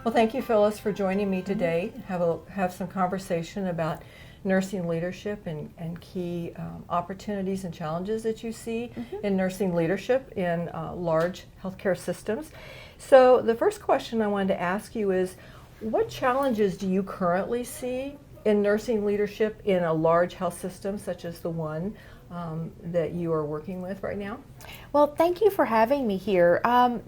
Well, thank you, Phyllis, for joining me today. Have some conversation about nursing leadership and key opportunities and challenges that you see in nursing leadership in large healthcare systems. So the first question I wanted to ask you is, what challenges do you currently see in nursing leadership in a large health system such as the one that you are working with right now? Well, thank you for having me here. One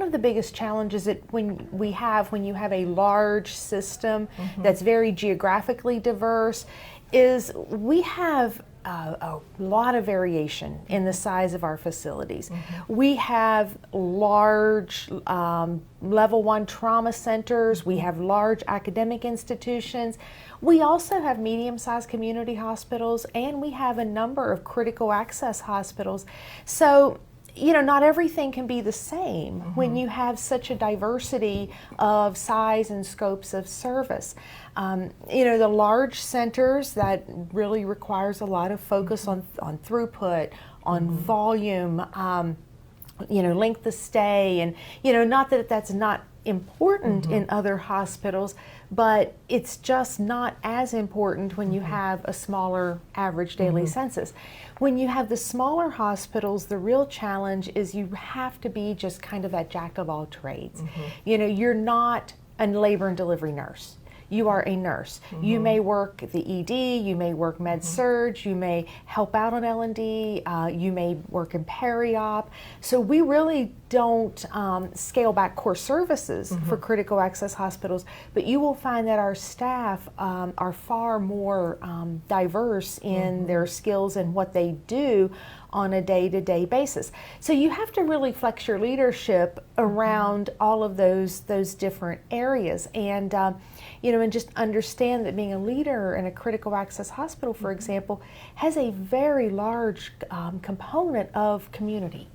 of the biggest challenges that when you have a large system that's very geographically diverse is we have a lot of variation in the size of our facilities. We have large level 1 trauma centers, we have large academic institutions, we also have medium-sized community hospitals, and we have a number of critical access hospitals. So, not everything can be the same when you have such a diversity of size and scopes of service. The large centers, that really requires a lot of focus on throughput, on volume, length of stay, and not that that's not important in other hospitals, but it's just not as important when you have a smaller average daily census. When you have the smaller hospitals, the real challenge is you have to be just kind of that jack of all trades. You're not a labor and delivery nurse. You are a nurse. You may work the ED, you may work med surg, you may help out on L&D, you may work in peri-op. So we really don't scale back core services for critical access hospitals, but you will find that our staff are far more diverse in their skills and what they do on a day-to-day basis. So you have to really flex your leadership around all of those different areas, and and just understand that being a leader in a critical access hospital, for example, has a very large component of community.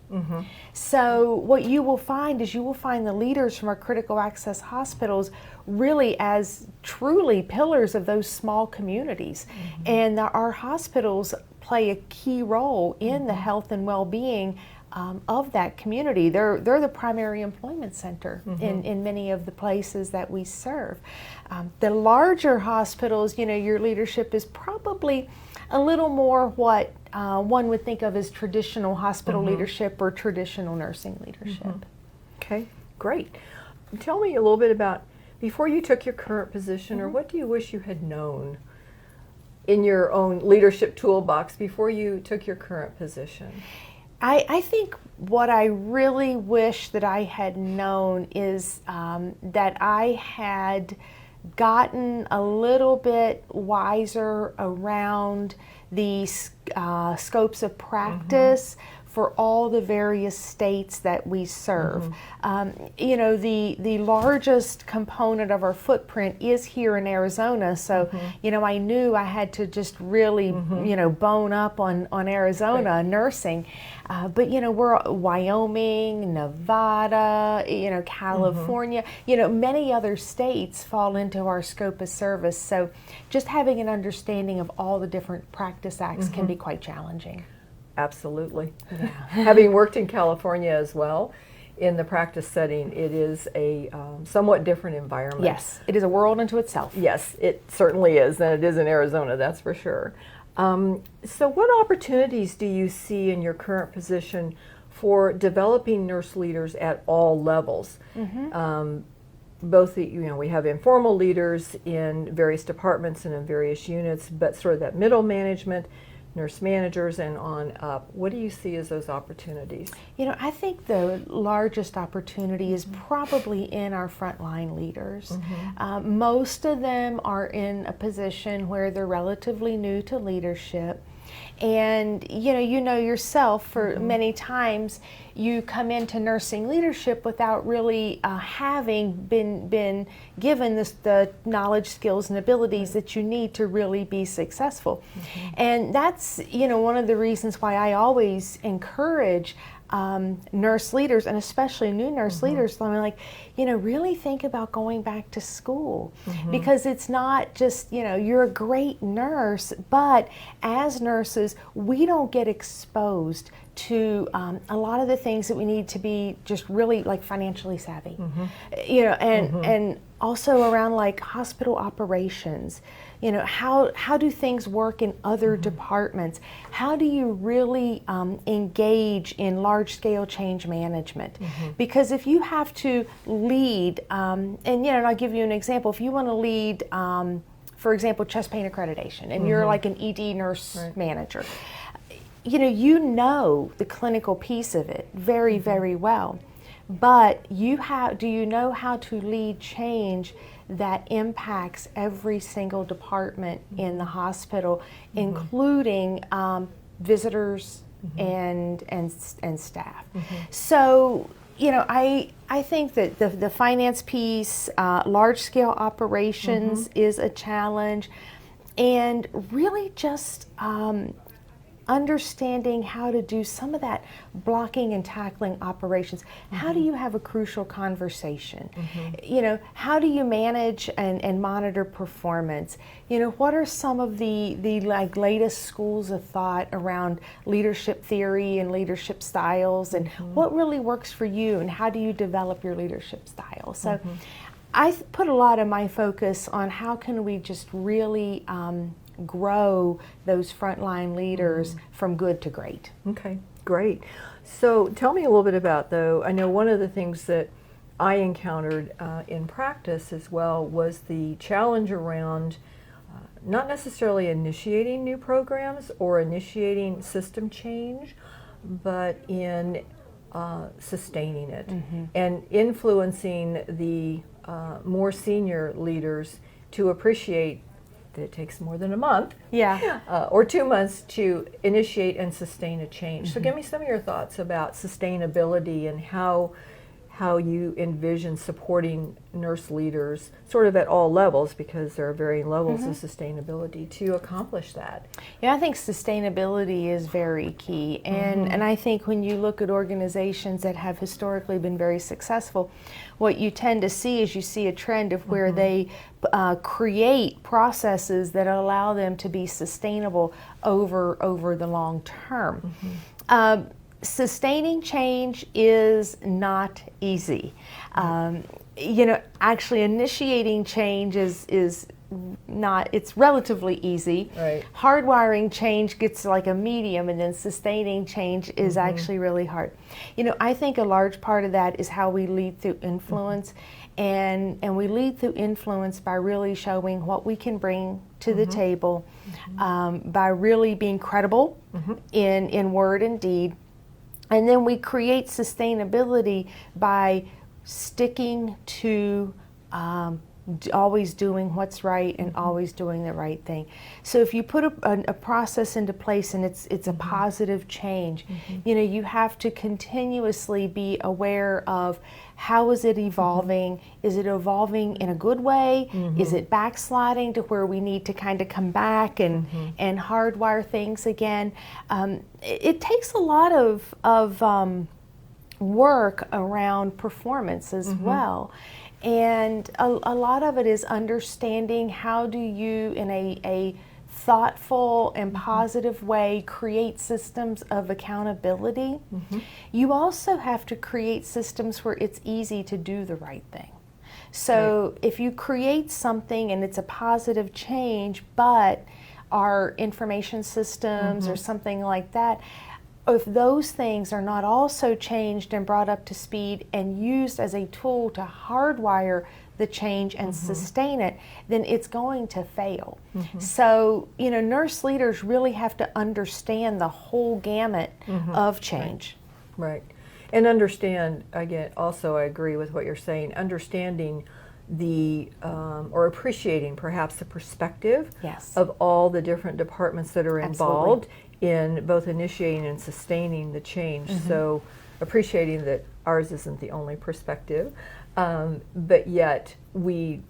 So what you will find is the leaders from our critical access hospitals really as truly pillars of those small communities, and our hospitals play a key role in the health and well-being of that community. They're the primary employment center in many of the places that we serve. The larger hospitals, your leadership is probably a little more what one would think of as traditional hospital leadership or traditional nursing leadership. Okay, great. Tell me a little bit about, before you took your current position, or what do you wish you had known in your own leadership toolbox before you took your current position? I think what I really wish that I had known is that I had gotten a little bit wiser around the scopes of practice for all the various states that we serve. The largest component of our footprint is here in Arizona, so I knew I had to just really bone up on Arizona nursing. But we're Wyoming, Nevada, California, many other states fall into our scope of service. So just having an understanding of all the different practice acts can be quite challenging. Absolutely. Yeah. Having worked in California as well, in the practice setting, it is a somewhat different environment. Yes, it is a world unto itself. Yes, it certainly is, than it is in Arizona, that's for sure. So what opportunities do you see in your current position for developing nurse leaders at all levels? Both we have informal leaders in various departments and in various units, but sort of that middle management, nurse managers and on up. What do you see as those opportunities? I think the largest opportunity is probably in our frontline leaders. Most of them are in a position where they're relatively new to leadership. And you know yourself, for many times you come into nursing leadership without really having been given the knowledge, skills, and abilities that you need to really be successful. And that's one of the reasons why I always encourage nurse leaders, and especially new nurse leaders, I mean, like, really think about going back to school, because it's not just, you're a great nurse, but as nurses, we don't get exposed to a lot of the things that we need to be just really like financially savvy, and also around like hospital operations. How do things work in other departments? How do you really engage in large-scale change management? Because if you have to lead, and I'll give you an example. If you want to lead, for example, chest pain accreditation, and you're like an ED nurse manager, you know the clinical piece of it very, very well. But do you know how to lead change that impacts every single department in the hospital, including visitors and staff? So, I think that the finance piece, large-scale operations is a challenge, and really just understanding how to do some of that blocking and tackling operations. How do you have a crucial conversation? How do you manage and monitor performance? What are some of the like latest schools of thought around leadership theory and leadership styles, and what really works for you, and how do you develop your leadership style? So I put a lot of my focus on how can we just really grow those frontline leaders from good to great. Okay, great. So tell me a little bit about, though, I know one of the things that I encountered in practice as well was the challenge around not necessarily initiating new programs or initiating system change, but in sustaining it and influencing the more senior leaders to appreciate that it takes more than a month or 2 months to initiate and sustain a change. So give me some of your thoughts about sustainability and how you envision supporting nurse leaders sort of at all levels, because there are varying levels of sustainability to accomplish that. Yeah, I think sustainability is very key, and I think when you look at organizations that have historically been very successful, what you tend to see is you see a trend of where they create processes that allow them to be sustainable over the long term. Sustaining change is not easy. Actually initiating change is not, it's relatively easy. Right. Hardwiring change gets like a medium, and then sustaining change is actually really hard. I think a large part of that is how we lead through influence, and we lead through influence by really showing what we can bring to the table, by really being credible in word and deed. And then we create sustainability by sticking to always doing what's right and always doing the right thing. So if you put a process into place and it's a positive change, you have to continuously be aware of how is it evolving? Is it evolving in a good way? Is it backsliding to where we need to kind of come back and hardwire things again? It takes a lot of work around performance as well. And a lot of it is understanding how do you, in a thoughtful and positive way, create systems of accountability. You also have to create systems where it's easy to do the right thing. So if you create something and it's a positive change, but our information systems or something like that, if those things are not also changed and brought up to speed and used as a tool to hardwire the change and sustain it, then it's going to fail. So, nurse leaders really have to understand the whole gamut of change. Right. And understand, again, also I agree with what you're saying, understanding the, or appreciating perhaps the perspective of all the different departments that are involved in both initiating and sustaining the change. So appreciating that ours isn't the only perspective, but yet we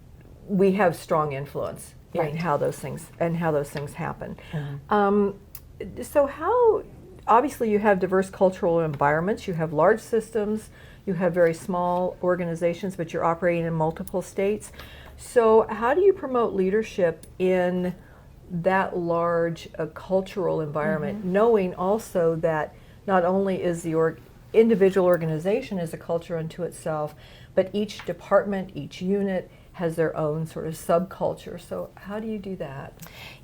have strong influence in how those things happen. So how obviously you have diverse cultural environments, you have large systems, you have very small organizations, but you're operating in multiple states. So how do you promote leadership in that large cultural environment, knowing also that not only is the individual organization is a culture unto itself, but each department, each unit has their own sort of subculture. So how do you do that?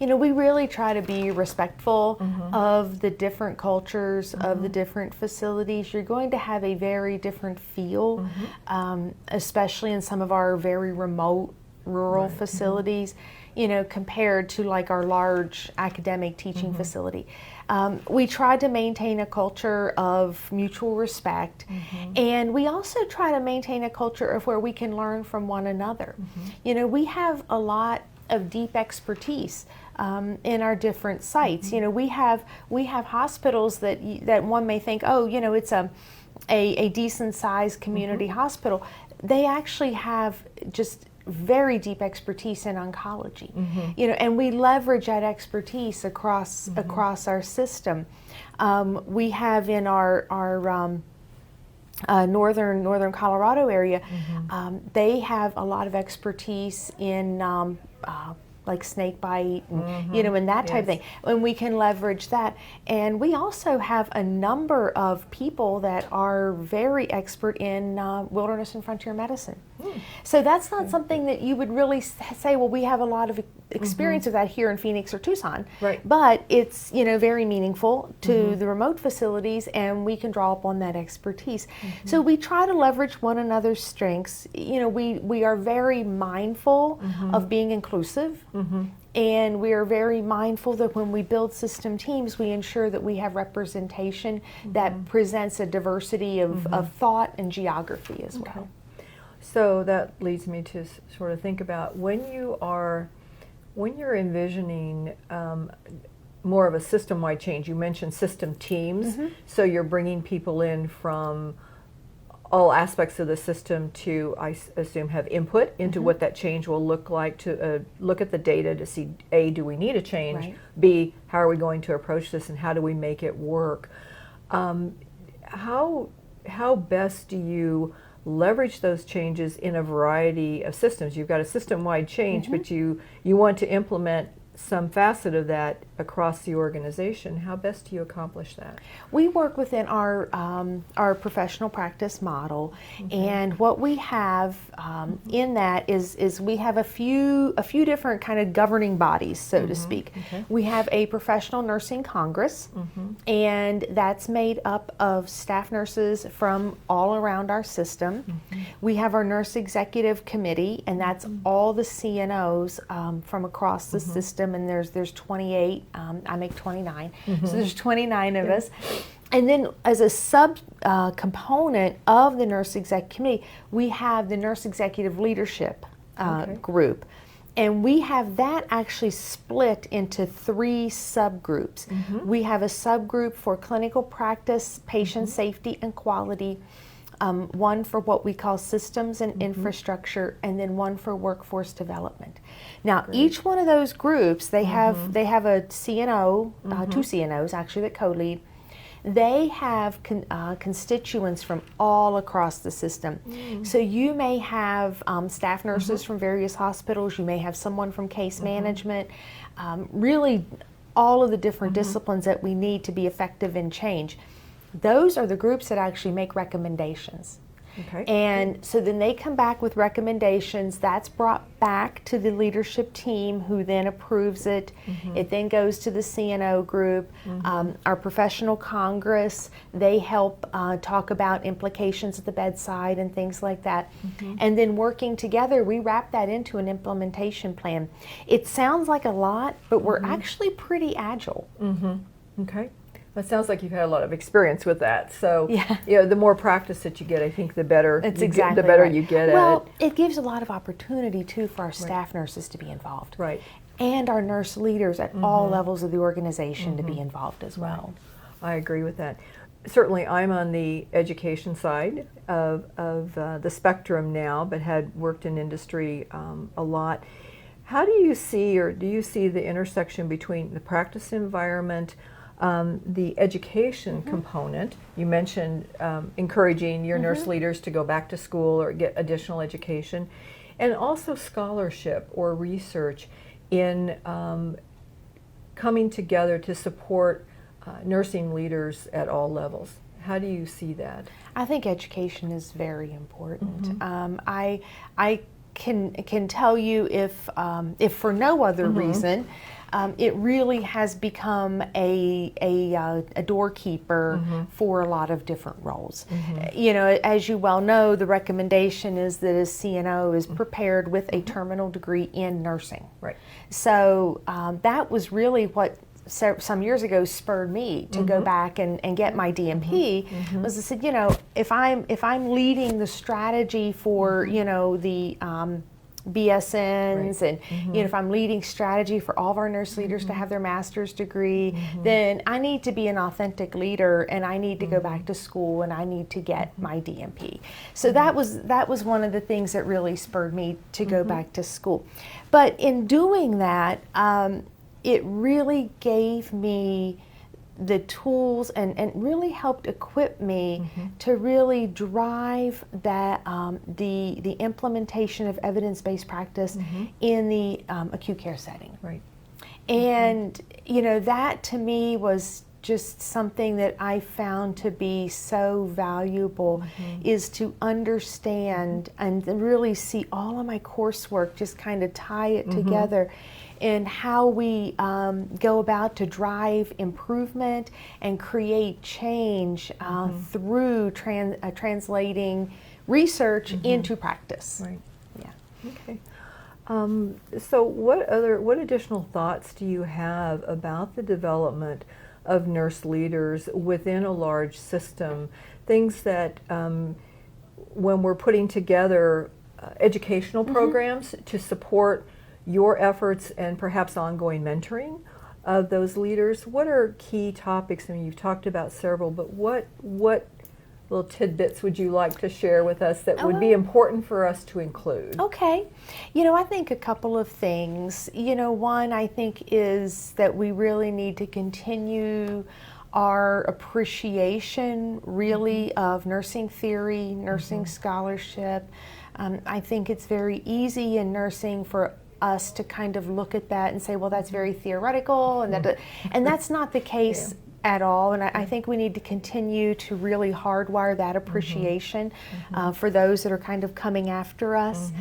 You know, we really try to be respectful of the different cultures of the different facilities. You're going to have a very different feel, especially in some of our very remote rural facilities, you know, compared to like our large academic teaching facility. We try to maintain a culture of mutual respect, and we also try to maintain a culture of where we can learn from one another. You know, we have a lot of deep expertise in our different sites. You know, we have hospitals that one may think, oh, you know, it's a decent sized community hospital. They actually have just very deep expertise in oncology, you know, and we leverage that expertise across our system. We have in our northern Colorado area, they have a lot of expertise in like snake bite, and, you know, and that type of thing. And we can leverage that. And we also have a number of people that are very expert in wilderness and frontier medicine. So that's not something that you would really say, well, we have a lot of experience with that here in Phoenix or Tucson. Right. But it's, you know, very meaningful to the remote facilities, and we can draw upon that expertise. So we try to leverage one another's strengths. You know, we are very mindful of being inclusive. And we are very mindful that when we build system teams, we ensure that we have representation that presents a diversity of thought and geography as well. So that leads me to sort of think about when you're envisioning more of a system-wide change. You mentioned system teams, so you're bringing people in from all aspects of the system to, I assume, have input into what that change will look like, to look at the data to see, A, do we need a change? Right. B, how are we going to approach this, and how do we make it work? How best do you leverage those changes in a variety of systems? You've got a system-wide change, but you want to implement some facet of that across the organization. How best do you accomplish that? We work within our professional practice model, and what we have in that is we have a few different kind of governing bodies, so to speak. We have a professional nursing congress, and that's made up of staff nurses from all around our system. We have our nurse executive committee, and that's all the CNOs from across the system, and there's 28. I make 29, so there's 29 of us. And then as a sub component of the nurse exec committee, we have the nurse executive leadership group. And we have that actually split into 3 subgroups. We have a subgroup for clinical practice, patient safety and quality, one for what we call systems and infrastructure, and then one for workforce development. Now, each one of those groups, they have a CNO, 2 CNOs actually that co-lead. They have constituents from all across the system. So you may have staff nurses from various hospitals. You may have someone from case management. Really, all of the different disciplines that we need to be effective in change. Those are the groups that actually make recommendations. And so then they come back with recommendations. That's brought back to the leadership team, who then approves it. It then goes to the CNO group. Our professional congress, they help talk about implications at the bedside and things like that. And then working together, we wrap that into an implementation plan. It sounds like a lot, but we're actually pretty agile. Okay. Well, it sounds like you've had a lot of experience with that. So, you know, the more practice that you get, I think the better That's you exactly get, the better right. you get Well, at it. it gives a lot of opportunity too for our staff nurses to be involved. Right. And our nurse leaders at all levels of the organization to be involved as well. I agree with that. Certainly, I'm on the education side of the spectrum now, but had worked in industry a lot. How do you see, or do you see the intersection between the practice environment the education component. You mentioned encouraging your nurse leaders to go back to school or get additional education, and also scholarship or research in coming together to support nursing leaders at all levels. How do you see that? I think education is very important. I can tell you if for no other reason, it really has become a doorkeeper for a lot of different roles. You know, as you well know, the recommendation is that a CNO is prepared with a terminal degree in nursing. Right. So that was really what some years ago spurred me to go back and get my DMP. Was I said, you know, if I'm leading the strategy for you know the BSNs and you know if I'm leading strategy for all of our nurse leaders to have their master's degree, then I need to be an authentic leader, and I need to go back to school, and I need to get my DMP. So that was one of the things that really spurred me to go back to school. But in doing that, it really gave me the tools and really helped equip me to really drive that the implementation of evidence-based practice in the acute care setting. Right. And you know, that to me was just something that I found to be so valuable, is to understand and really see all of my coursework, just kind of tie it together, and how we go about to drive improvement and create change through translating research into practice. Right. Yeah. Okay. So what additional thoughts do you have about the development of nurse leaders within a large system? Things that when we're putting together educational programs to support your efforts and perhaps ongoing mentoring of those leaders, what are key topics? I mean, you've talked about several, but what little tidbits would you like to share with us that would be important for us to include? Okay. You know, I think a couple of things. You know, one I think is that we really need to continue our appreciation really of nursing theory, nursing scholarship. I think it's very easy in nursing for us to kind of look at that and say, well, that's very theoretical, and that's not the case at all. And I think we need to continue to really hardwire that appreciation for those that are kind of coming after us.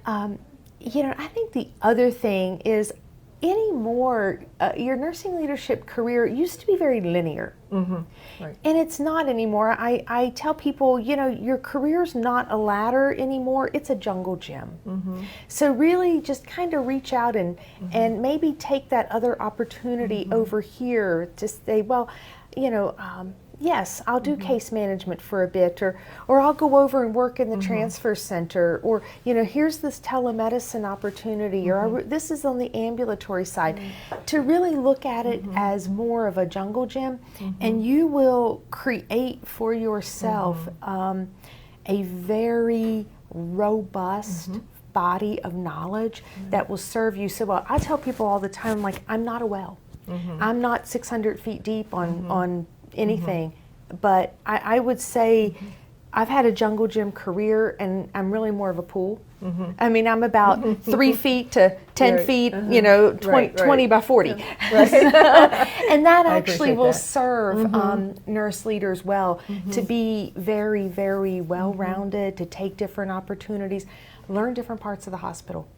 You know, I think the other thing is anymore, your nursing leadership career used to be very linear. Right. And it's not anymore. I tell people, you know, your career's not a ladder anymore, it's a jungle gym. So really just kind of reach out and maybe take that other opportunity over here to say, well, you know, yes, I'll do case management for a bit, or I'll go over and work in the transfer center, or, you know, here's this telemedicine opportunity, or this is on the ambulatory side. To really look at it as more of a jungle gym, and you will create for yourself a very robust body of knowledge that will serve you so well. I tell people all the time, like, I'm not a well. I'm not 600 feet deep on anything, but I would say I've had a jungle gym career, and I'm really more of a pool. I mean, I'm about 3 feet to 10 feet, you know, 20 by 40. And that actually will serve nurse leaders well, to be very, very well-rounded, to take different opportunities, learn different parts of the hospital.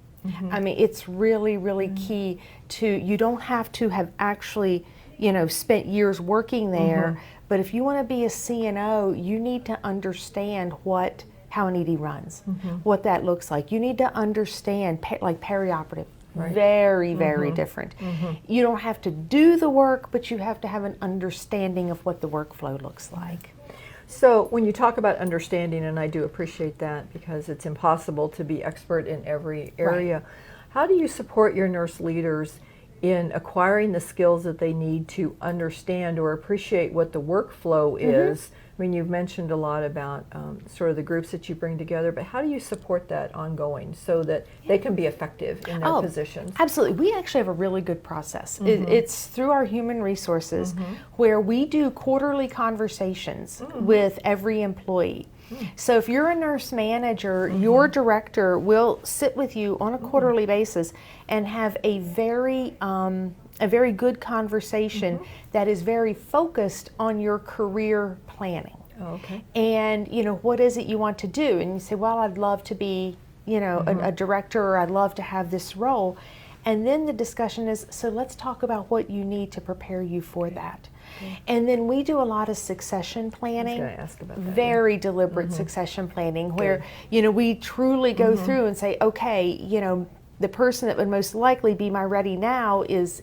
I mean, it's really, really key to, you don't have to have actually, you know, spent years working there, but if you want to be a CNO, you need to understand how an ED runs, what that looks like. You need to understand, like perioperative, very, very different. You don't have to do the work, but you have to have an understanding of what the workflow looks like. So when you talk about understanding, and I do appreciate that because it's impossible to be expert in every area, how do you support your nurse leaders in acquiring the skills that they need to understand or appreciate what the workflow is? I mean, you've mentioned a lot about sort of the groups that you bring together, but how do you support that ongoing so that they can be effective in their positions? Absolutely. We actually have a really good process. It's through our human resources where we do quarterly conversations with every employee. So if you're a nurse manager, your director will sit with you on a quarterly basis and have a very good conversation that is very focused on your career planning. Oh, okay. And, what is it you want to do? And you say, well, I'd love to be, a director, or I'd love to have this role. And then the discussion is, so let's talk about what you need to prepare you for that. And then we do a lot of succession planning, I was gonna ask about that, very deliberate succession planning, where, we truly go through and say, okay, the person that would most likely be my ready now is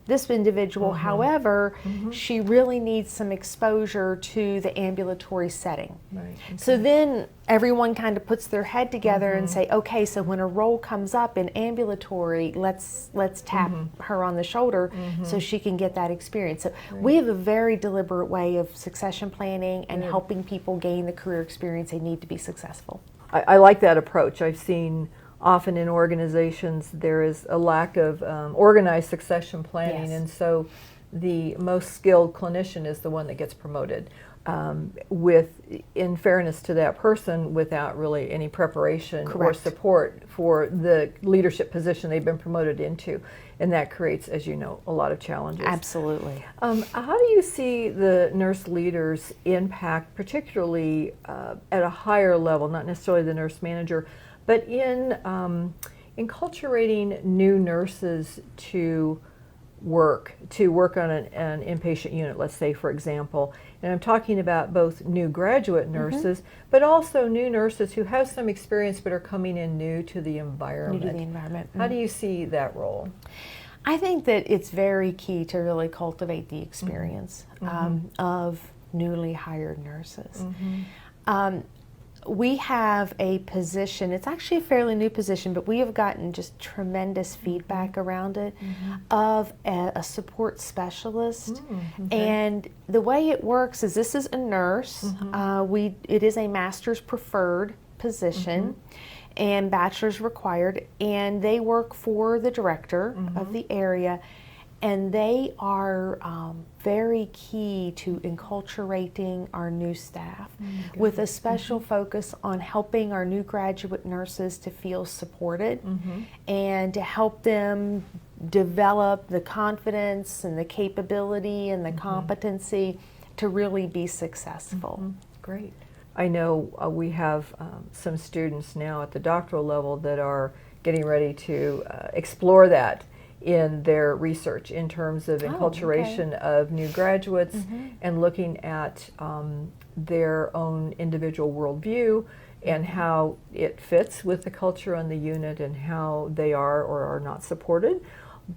this individual. However, she really needs some exposure to the ambulatory setting. Right. Okay. So then everyone kind of puts their head together and say, okay, so when a role comes up in ambulatory, let's tap her on the shoulder so she can get that experience. So we have a very deliberate way of succession planning and helping people gain the career experience they need to be successful. I like that approach. I've seen often in organizations there is a lack of organized succession planning, and so the most skilled clinician is the one that gets promoted, in fairness to that person, without really any preparation or support for the leadership position they've been promoted into, and that creates, as you know, a lot of challenges. Absolutely. How do you see the nurse leaders impact, particularly at a higher level, not necessarily the nurse manager, but in enculturating new nurses to work on an inpatient unit, let's say, for example? And I'm talking about both new graduate nurses, but also new nurses who have some experience but are coming in new to the environment. How do you see that role? I think that it's very key to really cultivate the experience of newly hired nurses. We have a position, it's actually a fairly new position, but we have gotten just tremendous feedback around it, of a support specialist. And the way it works is, this is a nurse. It is a master's preferred position and bachelor's required, and they work for the director of the area. And they are very key to enculturating our new staff, with a special focus on helping our new graduate nurses to feel supported and to help them develop the confidence and the capability and the competency to really be successful. Great. I know we have some students now at the doctoral level that are getting ready to explore that in their research, in terms of enculturation of new graduates and looking at their own individual worldview and how it fits with the culture on the unit, and how they are or are not supported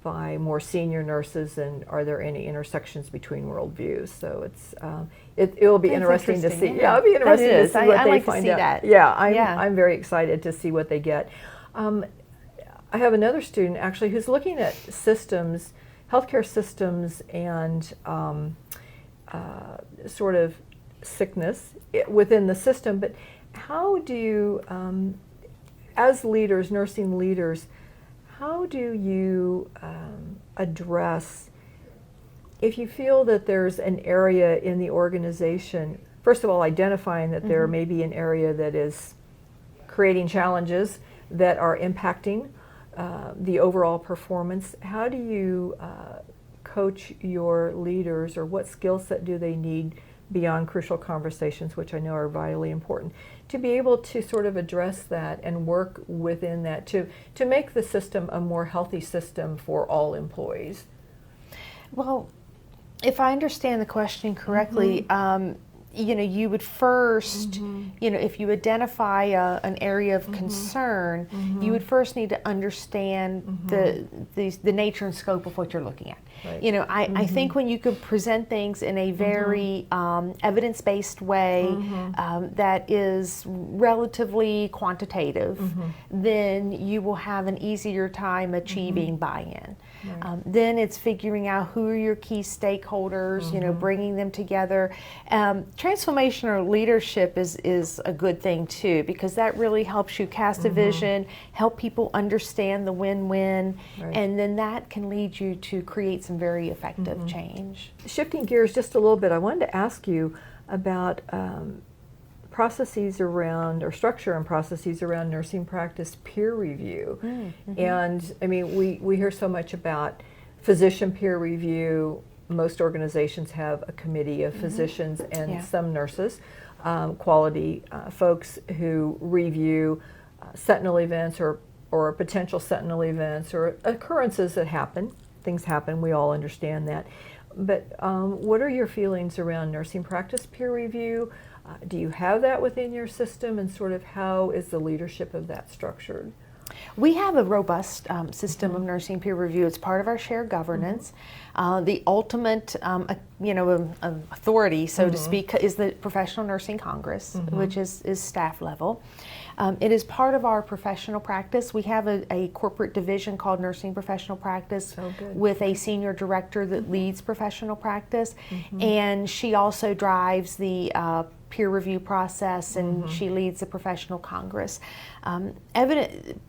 by more senior nurses, and are there any intersections between worldviews. So it will be interesting to see. Yeah, it'll be interesting to see what they find out. Yeah, I'm very excited to see what they get. I have another student actually who's looking at systems, healthcare systems, and sort of sickness within the system. But how do you, as leaders, nursing leaders, how do you address, if you feel that there's an area in the organization, first of all, identifying that there may be an area that is creating challenges that are impacting the overall performance? How do you coach your leaders, or what skill set do they need beyond crucial conversations, which I know are vitally important, to be able to sort of address that and work within that to make the system a more healthy system for all employees? Well, if I understand the question correctly, you would first, if you identify an area of concern, you would first need to understand the nature and scope of what you're looking at. Right. I think when you can present things in a very evidence-based way that is relatively quantitative, then you will have an easier time achieving buy-in. Right. Then it's figuring out who are your key stakeholders, bringing them together. Transformational leadership is a good thing too, because that really helps you cast a vision, help people understand the win-win, Right. and then that can lead you to create some very effective change. Shifting gears just a little bit, I wanted to ask you about processes around, or structure and processes around nursing practice peer review. And I mean, we hear so much about physician peer review. Most organizations have a committee of physicians and some nurses, quality folks who review sentinel events or potential sentinel events or occurrences that happen. Things happen, we all understand that. But what are your feelings around nursing practice peer review? Do you have that within your system, and sort of how is the leadership of that structured? We have a robust system of nursing peer review. It's part of our shared governance. The ultimate, authority, so to speak, is the Professional Nursing Congress, which is staff level. It is part of our professional practice. We have a corporate division called Nursing Professional Practice with a senior director that leads professional practice, and she also drives the peer review process, and she leads the professional congress.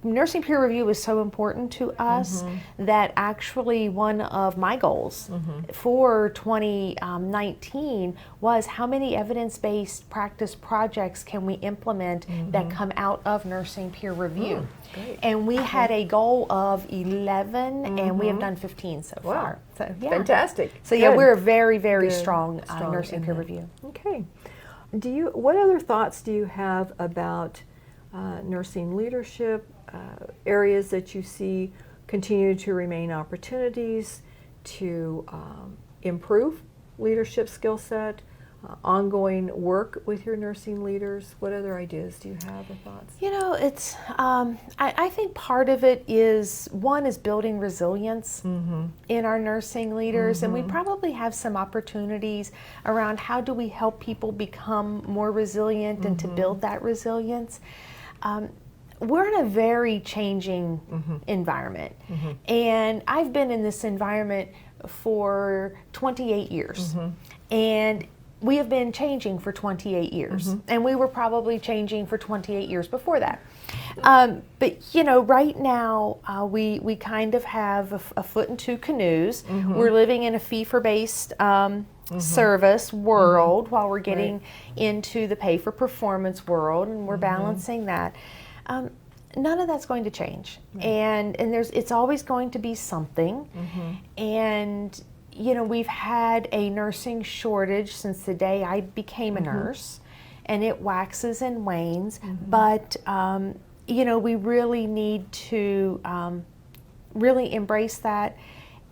Nursing peer review is so important to us that actually one of my goals for 2019 was how many evidence-based practice projects can we implement that come out of nursing peer review. And we had a goal of 11 and we have done 15 so far. So yeah. Fantastic. So yeah, we're a very, very strong nursing peer review. Okay. What other thoughts do you have about nursing leadership, areas that you see continue to remain opportunities to improve leadership skill set, ongoing work with your nursing leaders? What other ideas do you have or thoughts? It's, I think part of it is, one is building resilience in our nursing leaders, and we probably have some opportunities around how do we help people become more resilient and to build that resilience. We're in a very changing environment, and I've been in this environment for 28 years, and we have been changing for 28 years, and we were probably changing for 28 years before that. But right now we kind of have a foot in two canoes. We're living in a fee-for-based service world while we're getting into the pay-for-performance world, and we're balancing that. None of that's going to change, and it's always going to be something, and we've had a nursing shortage since the day I became a nurse, and it waxes and wanes, but we really need to really embrace that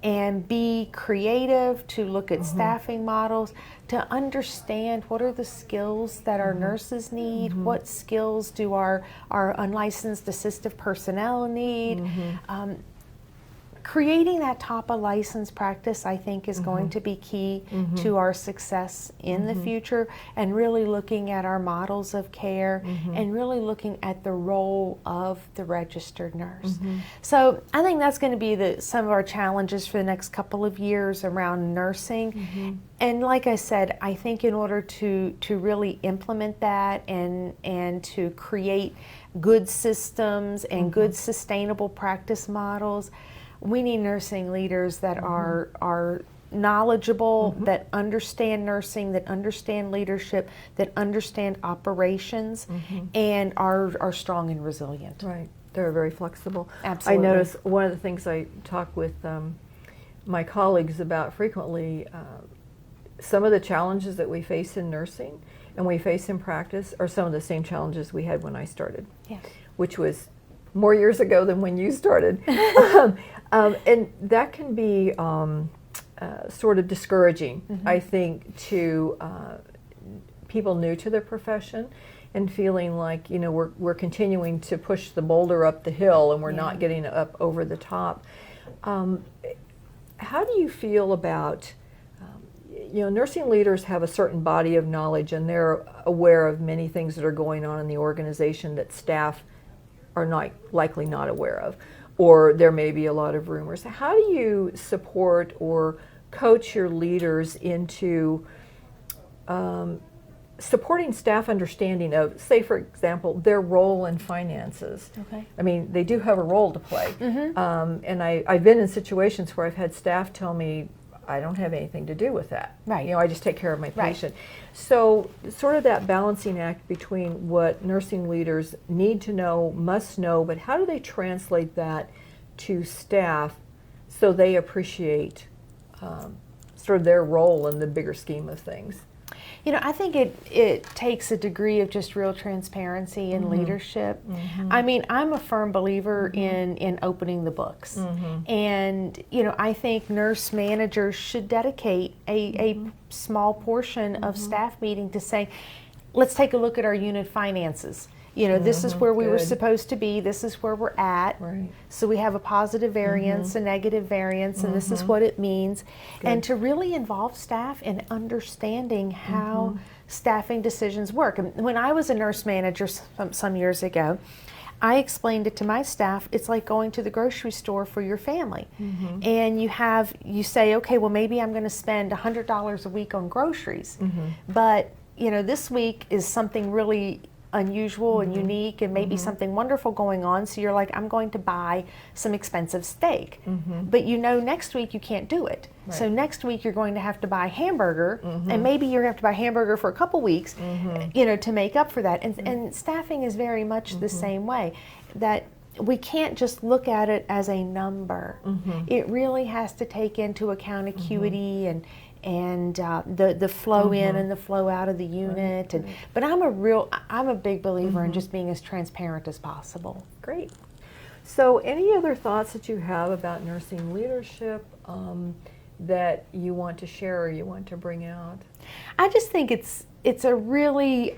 and be creative, to look at staffing models, to understand what are the skills that our nurses need, what skills do our unlicensed assistive personnel need. Creating that top of license practice, I think, is going to be key to our success in the future, and really looking at our models of care and really looking at the role of the registered nurse. So I think that's going to be some of our challenges for the next couple of years around nursing. And like I said, I think in order to really implement that and to create good systems and good sustainable practice models, we need nursing leaders that are knowledgeable, that understand nursing, that understand leadership, that understand operations, and are strong and resilient. Right. They're very flexible. Absolutely. I notice one of the things I talk with my colleagues about frequently, some of the challenges that we face in nursing and we face in practice are some of the same challenges we had when I started, which was more years ago than when you started. And that can be sort of discouraging, I think, to people new to the profession, and feeling like we're continuing to push the boulder up the hill and we're not getting up over the top. How do you feel about nursing leaders have a certain body of knowledge, and they're aware of many things that are going on in the organization that staff are likely not aware of. or there may be a lot of rumors. How do you support or coach your leaders into supporting staff understanding of, say, for example, their role in finances? Okay. I mean, they do have a role to play. And I've been in situations where I've had staff tell me, I don't have anything to do with that. Right. You know, I just take care of my Right. patient. So sort of that balancing act between what nursing leaders need to know, must know, but how do they translate that to staff so they appreciate sort of their role in the bigger scheme of things? You know, I think it takes a degree of just real transparency and leadership. I mean, I'm a firm believer in opening the books. And, you know, I think nurse managers should dedicate a small portion of staff meeting to saying, let's take a look at our unit finances. You know, this is where we were Good. supposed to be, this is where we're at. Right. So we have a positive variance, a negative variance, and this is what it means. And to really involve staff in understanding how staffing decisions work. And when I was a nurse manager some years ago, I explained it to my staff, it's like going to the grocery store for your family. And you say, okay, well, maybe I'm going to spend $100 a week on groceries. But, you know, this week is something really unusual and unique and maybe something wonderful going on, so you're like, I'm going to buy some expensive steak. But you know next week you can't do it. Right. So next week you're going to have to buy hamburger, and maybe you're going to have to buy hamburger for a couple weeks, you know, to make up for that. And staffing is very much the same way, that we can't just look at it as a number. It really has to take into account acuity and the flow in and the flow out of the unit. And but I'm a big believer in just being as transparent as possible. Great. So any other thoughts that you have about nursing leadership that you want to share or you want to bring out? I just think it's a really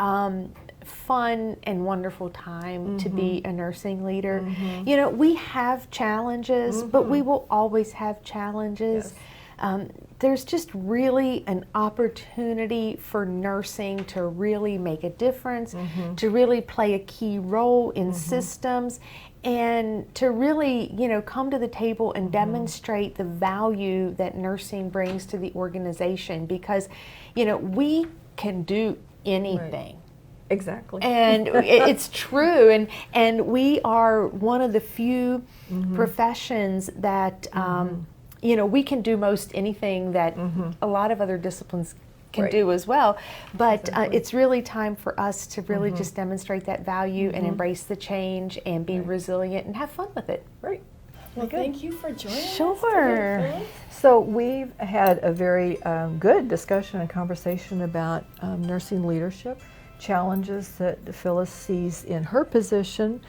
fun and wonderful time to be a nursing leader. You know, we have challenges, but we will always have challenges. There's just really an opportunity for nursing to really make a difference, to really play a key role in systems, and to really, you know, come to the table and demonstrate the value that nursing brings to the organization, because, you know, we can do anything. Right. Exactly. And it's true, and we are one of the few professions that you know, we can do most anything that a lot of other disciplines can do as well. But it's really time for us to really just demonstrate that value and embrace the change and be resilient and have fun with it. Right. Well, thank you for joining us Sure. today, Phyllis. So we've had a very good discussion and conversation about nursing leadership, challenges that Phyllis sees in her position,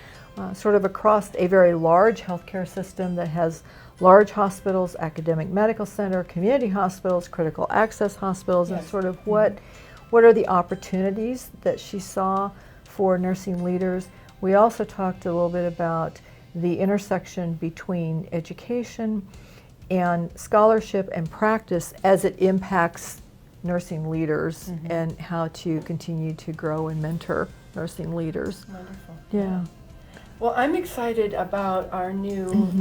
sort of across a very large healthcare system that has large hospitals, academic medical center, community hospitals, critical access hospitals, and sort of what are the opportunities that she saw for nursing leaders. We also talked a little bit about the intersection between education and scholarship and practice as it impacts nursing leaders and how to continue to grow and mentor nursing leaders. Wonderful. Yeah. Well, I'm excited about our new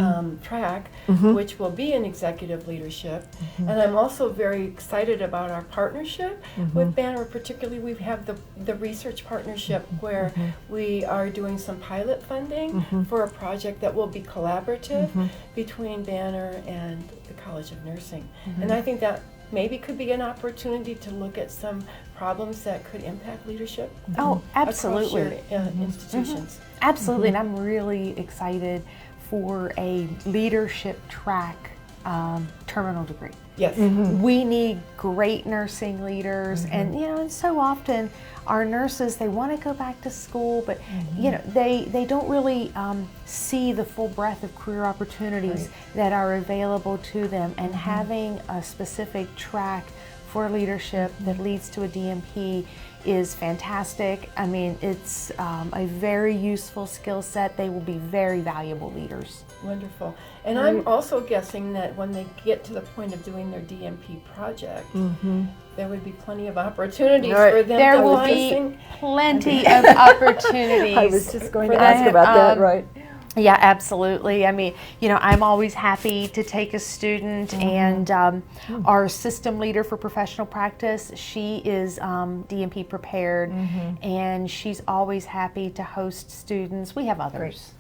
track, which will be in executive leadership. And I'm also very excited about our partnership with Banner. Particularly, we have the research partnership where we are doing some pilot funding for a project that will be collaborative between Banner and the College of Nursing. And I think that maybe could be an opportunity to look at some problems that could impact leadership. Oh, absolutely. Across your institutions. Absolutely, and I'm really excited for a leadership track terminal degree. Yes. We need great nursing leaders, and you know, and so often our nurses, they want to go back to school, but you know, they don't really see the full breadth of career opportunities that are available to them, and having a specific track for leadership that leads to a DMP is fantastic. I mean, it's a very useful skill set. They will be very valuable leaders. Wonderful. And I'm also guessing that when they get to the point of doing their DMP project, there would be plenty of opportunities for them There to will be listen. plenty of opportunities. I was just going to I ask have, about that, right? Yeah, absolutely. I mean, you know, I'm always happy to take a student, and our system leader for professional practice, she is DMP prepared, and she's always happy to host students. We have others.